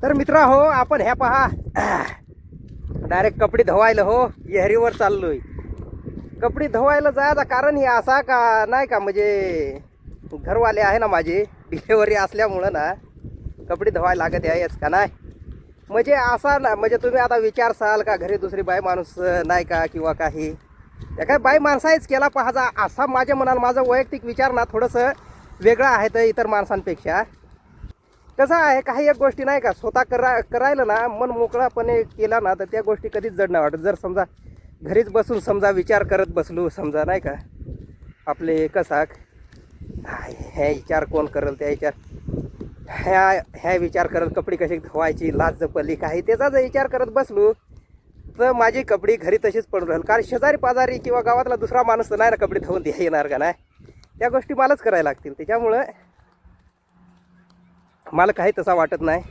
तर मित्रा हो, आपण ह्या पहा डायरेक्ट कपडे धुवायला हो विहिरीवर चाललोय. कपडे धुवायला जायचं कारण हे असा का नाही का, म्हणजे घरवाले आहे ना माझे डिलेवरी असल्यामुळं ना कपडे धुवायला लागत आहेच का नाही. म्हणजे असा ना, म्हणजे तुम्ही आता विचारसाल का घरी दुसरी बाई माणूस नाही का किंवा काही, त्या काय बाई माणसाच केला पाहाजा असा माझ्या मनाला माझा वैयक्तिक विचार ना थोडंसं वेगळं आहे तर इतर माणसांपेक्षा. कसं आहे, काही एक गोष्टी नाही का स्वतः करायला ना मन मोकळापणे केला ना तर त्या गोष्टी कधीच जड नाही वाटत. जर समजा घरीच बसून समजा विचार करत बसलो समजा नाही का, आपले कसा ह्या विचार कोण करेल त्या विचार ह्या विचार करत कपडे कशी धुवायची लाज जपली काही त्याचा जर विचार करत बसलो तर माझी कपडे घरी तशीच पडून राहील. कारण शेजारी पाजारी किंवा गावातला दुसरा माणूस तर नाही ना कपडे धुवून द्या येणार का नाही, त्या गोष्टी मलाच करायला लागतील. त्याच्यामुळं मला काही तसा वाटत नाही.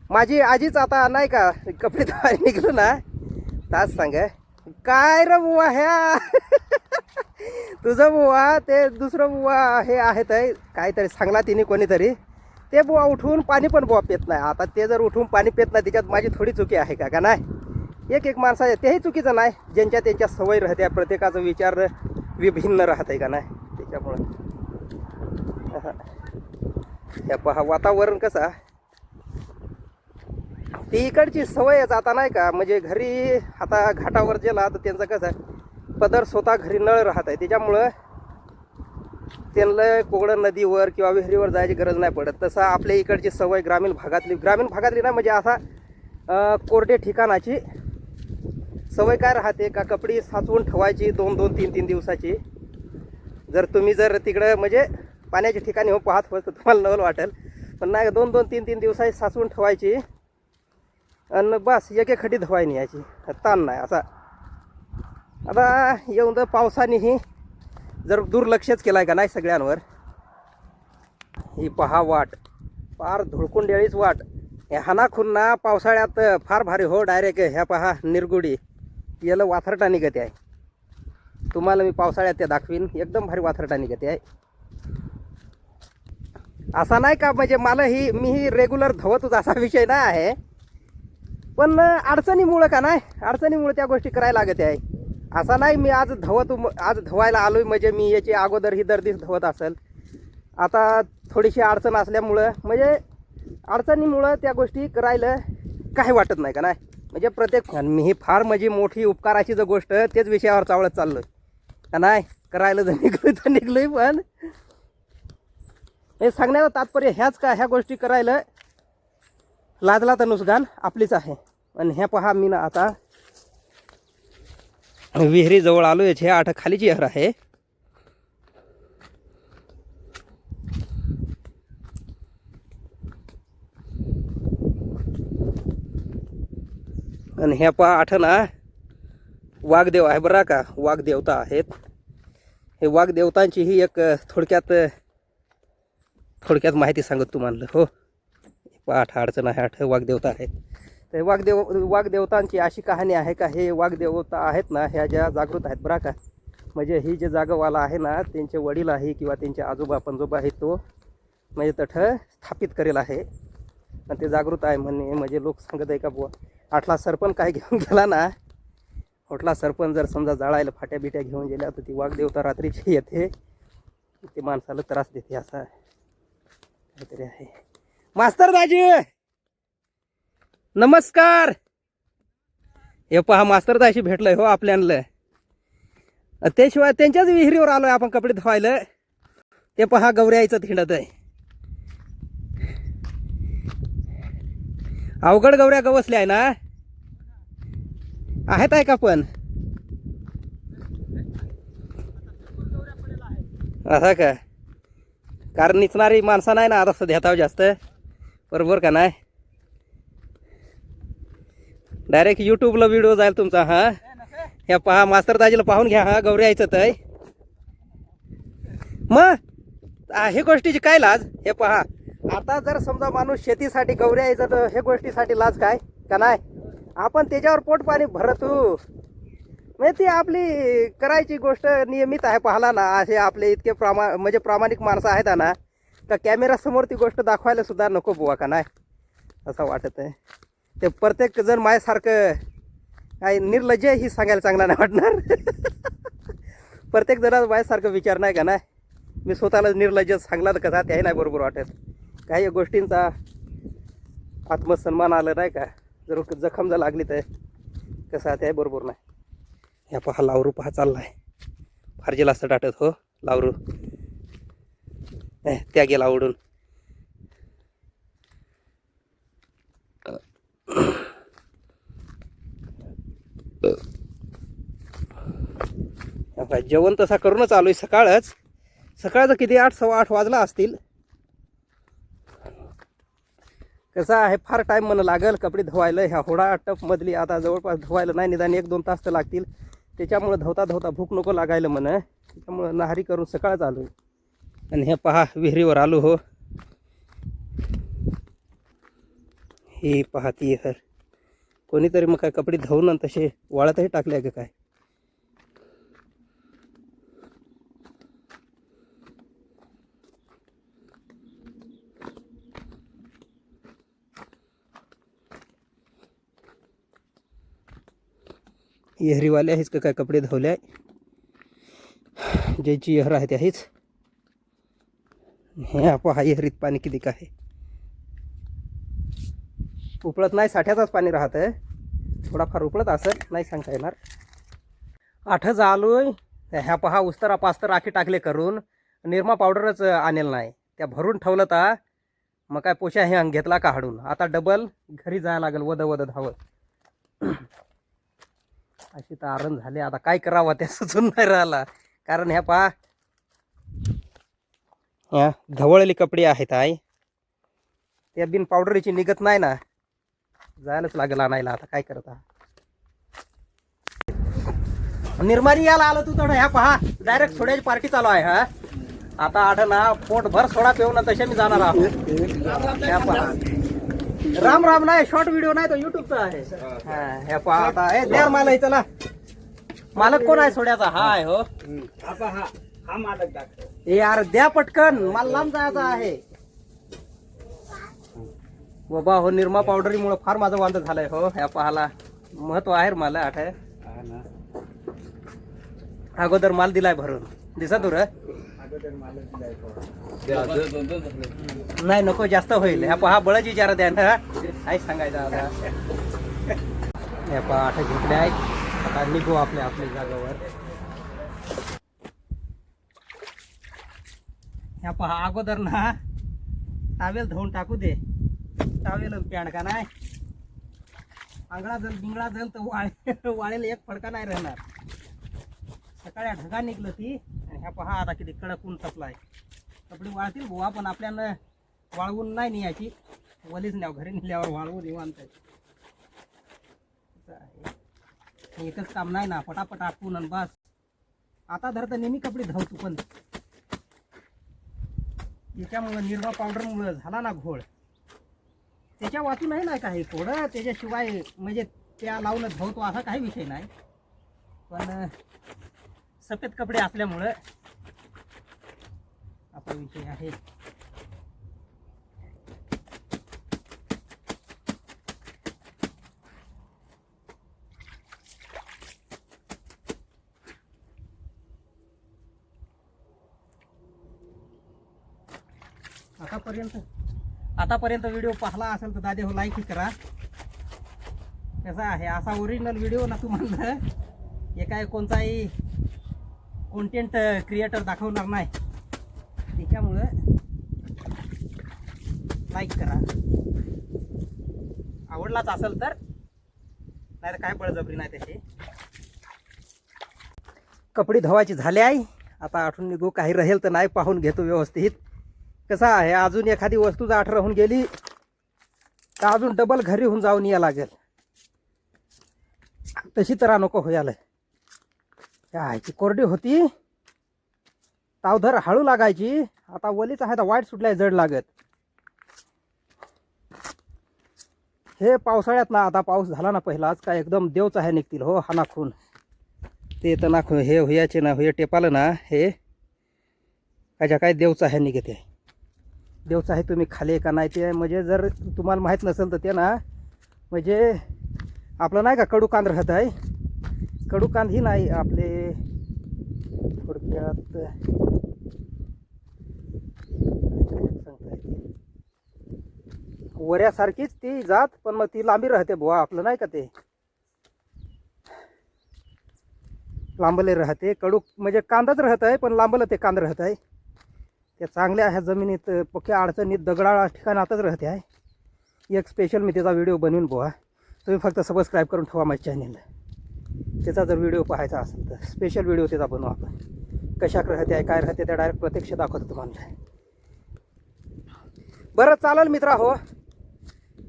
माझी आजीच आता नाही का कपडे धुवायला निघलो ना तास सांग काय रे बुवा ह्या तुझं बुवा ते दुसरं बुवा हे आहेत काहीतरी सांगला तिने कोणीतरी, ते बुवा उठून पाणी पण बुवा पेत नाही. आता ते जर उठून पाणी पेत नाही त्याच्यात माझी थोडी चुकी आहे का नाही. एक माणसा तेही चुकीचं नाही, ज्यांच्या त्यांच्या सवय राहत्या, प्रत्येकाचा विचार विभिन्न राहत आहे का नाही. त्याच्यामुळं हे पहा वातावरण कसा ती इकडची सवयच आता नाही का, म्हणजे घरी आता घाटावर गेला तर त्यांचं कसं पदर स्वतः घरी नळ राहत आहे. त्याच्यामुळं त्यांना कोगडं नदीवर किंवा विहिरीवर जायची गरज नाही पडत. तसं आपल्या इकडची सवय ग्रामीण भागातली ना, म्हणजे असा कोरडे ठिकाणाची सवय काय राहते का कपडे साचवून ठेवायची 2-2, 3-3 दिवसाची. जर तुम्ही तिकडं म्हणजे पाण्याच्या ठिकाणी हो पाहत होत तर तुम्हाला नवल वाटेल, पण नाही 2-2, 3-3 दिवसाची साचवून ठेवायची आणि बस एक खडी धुवाय न्यायची, ताण नाही असा. आता येऊन तर पावसानेही जर दुर्लक्षच केलाय का नाही सगळ्यांवर. ही पहा वाट फार धुळकुंडेळीच वाट, ह्याना खुन्ना पावसाळ्यात फार भारी हो. डायरेक्ट ह्या पहा निरगुडी याला वाथरटा निघते आहे. तुम्हाला मी पावसाळ्यात ते दाखवीन, एकदम भारी वाथरटा निघते आहे. असा नाही का म्हणजे मीही रेग्युलर धवतच असा विषय नाही आहे, पण अडचणीमुळं का नाही, अडचणीमुळे त्या गोष्टी करायला लागत आहे. असा नाही मी आज धवायला आलोय म्हणजे मी याची अगोदर ही दर्दीच धवत असेल. आता थोडीशी अडचण असल्यामुळं म्हणजे अडचणीमुळं त्या गोष्टी करायला काही वाटत नाही का नाही. म्हणजे प्रत्येक मी ही फार म्हणजे मोठी उपकाराची जर गोष्ट तेच विषयावर चावळत चाललोय का नाही. करायला जर निघलोय पण हे सांगण्याचं तात्पर्य ह्याच का, ह्या गोष्टी करायला लाजला तर नुसगान आपलीच आहे. आणि ह्या पहा मी ना आता विहिरी जवळ आलो. याची 8 खालीची विहीर आहे. आणि ह्या पहा 8 ना वाघदेव आहे बरं का, वाघदेवता आहेत. हे वाघदेवतांची ही एक थोडक्यात माहिती सांगत तुम्हाला हो. 8 अडचण आहे, 8 वाघदेवता आहेत. तर वाघदेवतांची अशी कहाणी आहे का, हे वाघदेवता आहेत ना ह्या ज्या जागृत आहेत बरं का. म्हणजे ही जे जागवाला आहे ना त्यांचे वडील आहे किंवा त्यांचे आजोबा पंजोबा आहे तो म्हणजे तठ स्थापित करेल आहे आणि ते जागृत आहे म्हणजे लोक सांगत आहे का बुवा 8ला सरपण काय घेऊन गेला ना, 8ला सरपण जर समजा जाळायला फाट्या बिट्या घेऊन गेल्या तर ती वाघदेवता रात्रीची येते, ते माणसाला त्रास देते असा काहीतरी आहे. मास्तर दाजी नमस्कार. हे पहा मास्तर दाशी भेटलंय हो आपल्याला. त्याशिवाय त्यांच्याच विहिरीवर आलोय आपण कपडे धुवायला. ते पहा गौऱ्याचं थिंडत आहे. अवघड गौऱ्या गवसल्या आहे ना, आहे का पण असं का, कारण निचणारी माणसं नाही ना आता सध्या जास्त, बरोबर का नाही. डायरेक्ट यूट्यूबला व्हिडिओ जाईल तुमचा. हा ह्या पहा मास्तर दाजीला पाहून घ्या. हा गौरी यायचं तर मग हे गोष्टीची काय लाज. हे पहा आता जर समजा माणूस शेतीसाठी गौरी यायचं तर हे गोष्टीसाठी लाज काय का नाही. आपण त्याच्यावर पोट पाणी भरतो म्हणजे ती आपली करायची गोष्ट नियमित आहे. पाहला ना असे आपले इतके प्रामाणिक माणसं आहेत ना का कॅमेरा समोर ती गोष्ट दाखवायला सुद्धा नको बुवा का नाही. असं वाटत आहे. ते प्रत्येक जण माझ्यासारखं काय निर्लज्ज ही सांगायला चांगला नाही वाटणार. प्रत्येक जण माझ्यासारखं विचार नाही का नाही. मी स्वतःला निर्लज्ज सांगला तर कसा त्याही नाही बरोबर वाटत. काही गोष्टींचा आत्मसन्मान आलं नाही का, जर जखम जर लागली तर कसं त्याही बरोबर नाही. ह्या पहा लावरू पहा चालला आहे. फार जे लास्त टाटत हो लावरू. त्या गेला उडून. जेवण तसा करूनच आलोय. सकाळचं किती 8 सव्वा 8 वाजला असतील. कसं आहे फार टाईम म्हणा लागेल कपडे धुवायला. ह्या होडा टपमधली आता जवळपास धुवायला नाही निदान 1-2 तास तर लागतील. त्याच्यामुळं धवता भूक नको लागायला म्हणा. त्याच्यामुळं नाहरी करून सकाळच आलो. आणि हे पहा विहिरीवर आलो हो. ही पहा ती कोणीतरी मग काय कपडे धुवून तसे वाळतही टाकले का काय. येहरीवाले आहेच का काय कपडे धुवले. ज्याची येहर आहे त्याहीच. हे पहा येहरीत पाणी किती काय उपळत नाही. साठ्याचाच पाणी राहत आहे. थोडाफार उपळत असत नाही सांगता येणार. 8च आलोय. ह्या पहा उस्तरा पास्तर आखी टाकले करून. निरमा पावडरच आणेल नाही. त्या भरून ठेवलं तर मग काय पोछा हे घेतला का हाडून. आता डबल घरी जायला लागेल वद धावत. अशी तर आरण झाले. आता काय करावं त्या सुचून नाही राहिला. कारण ह्या पहा ह्या धवळलेले कपडे आहेत आहे. त्या बिन पावडरीची निघत नाही ना. जायलाच लागेल आणायला. आता काय करता. निर्मारी याला आलो तू थोडं. ह्या पहा डायरेक्ट सोड्याची पार्टी चालू आहे. हा आता 8 ना पोटभर सोडा पिऊन तसे मी जाणार आहोत. ह्या पहा राम राम नाही शॉर्ट व्हिडिओ नाही तो युट्यूबचा आहे. ह्या पहा आता द्या मला चला. मालक कोण आहे सोड्याचा? हा आहे हो. हा मालक दाखव. ए यार द्या पटकन मला लांब जायचं आहे. बाबा हो निरमा पावडरीमुळे फार माझं वांद झालंय हो. ह्या पहाला महत्व आहे मला. 8 अगोदर माल दिलाय भरून दिसत तुर नाही नको जास्त होईल. ह्या पहा बळाची विचार द्या ना. काय सांगायचं आता. ह्या पहा 8 घेतले आहेत. आता निघू आपल्या जागावर. ह्या पहा अगोदर ना टावेल धुवून टाकू दे. टावेल पॅन्ट का नाही. आंगळा जल बिंगळा जल तर वाळेल एक फडका नाही राहणार. सकाळी ढगा निघलं ती. आणि ह्या पहा आता किती कडक ऊन तपलाय. कपडे वाळतील बुवा पण आपल्याला वाळवून नाही न्यायची. वलीच न्याव घरी नेल्यावर वाळवून निवांत. एकच काम नाही ना पटापट आटपून आणि बस. आता धर तर नेहमी कपडे धावतो पण याच्यामुळं निरमा पावडरमुळं झाला ना घोळ. त्याच्या वाचून आहे ना काही थोडं. त्याच्याशिवाय म्हणजे त्या लावूनच धावतो असा काही विषय नाही. पण सफेद कपडे असल्यामुळं असा विषय आहे. आतापर्यंत व्हिडिओ पाहिला असेल तर दादे हो लाईक करा. कसा आहे असा ओरिजिनल व्हिडिओ ना तुम्हाला हे काय कोणताही कंटेंट क्रिएटर दाखवणार नाही. त्याच्यामुळं लाईक करा. आवडलाच असेल तर. नाही तर काय बळजबरी नाही त्याची. कपडे धुवायचे झाले आहे. आता आठवून निघू. काही राहील तर नाही पाहून घेतो व्यवस्थित. कसं आहे अजून एखादी वस्तू जर 8 राहून गेली तर अजून डबल घरी होऊन जाऊन या लागेल. तशी तर नको होयाला. ह्याची कोरडी होती तावधर हळू लागायची. आता वलीच आहे तर वाईट सुटलाय जड लागत. हे पावसाळ्यात ना आता पाऊस झाला ना पहिलाच काय एकदम देवच आहे निघतील हो. हा नाखून ते तर नाखून हे होयाचे ना हे टेपालं ना हे कायच्या काय देवच आहे निघते. देवचं आहे तुम्ही खाले का नाही ते म्हणजे जर तुम्हाला माहीत नसेल तर ते ना म्हणजे आपलं नाही का कडू कांद राहत आहे, कडू कांद ही नाही आपले थोडक्यात सांगता येते वऱ्यासारखीच ती जात, पण मग ती लांबी राहते बुवा आपलं नाही का ते लांबले राहते. कडू म्हणजे कांदाच राहत आहे पण लांबलं ते कांद राहत आहे. त्या चांगल्या ह्या जमिनीत पक्या अडचणीत दगडाळ ठिकाणातच राहते आहे. एक स्पेशल मी त्याचा व्हिडिओ बनवून बुवा, तुम्ही फक्त सबस्क्राईब करून ठेवा माझ्या चॅनेलला. त्याचा जर व्हिडिओ पाहायचा असेल तर स्पेशल व्हिडिओ त्याचा बनवू आपण, कशा राहते आहे काय राहते त्या डायरेक्ट प्रत्यक्ष दाखवतो तुम्हाला. बरं चालेल मित्रा हो,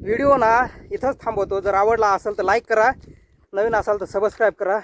व्हिडिओ ना इथंच थांबवतो. जर आवडला असेल तर लाईक करा, नवीन असाल तर सबस्क्राईब करा.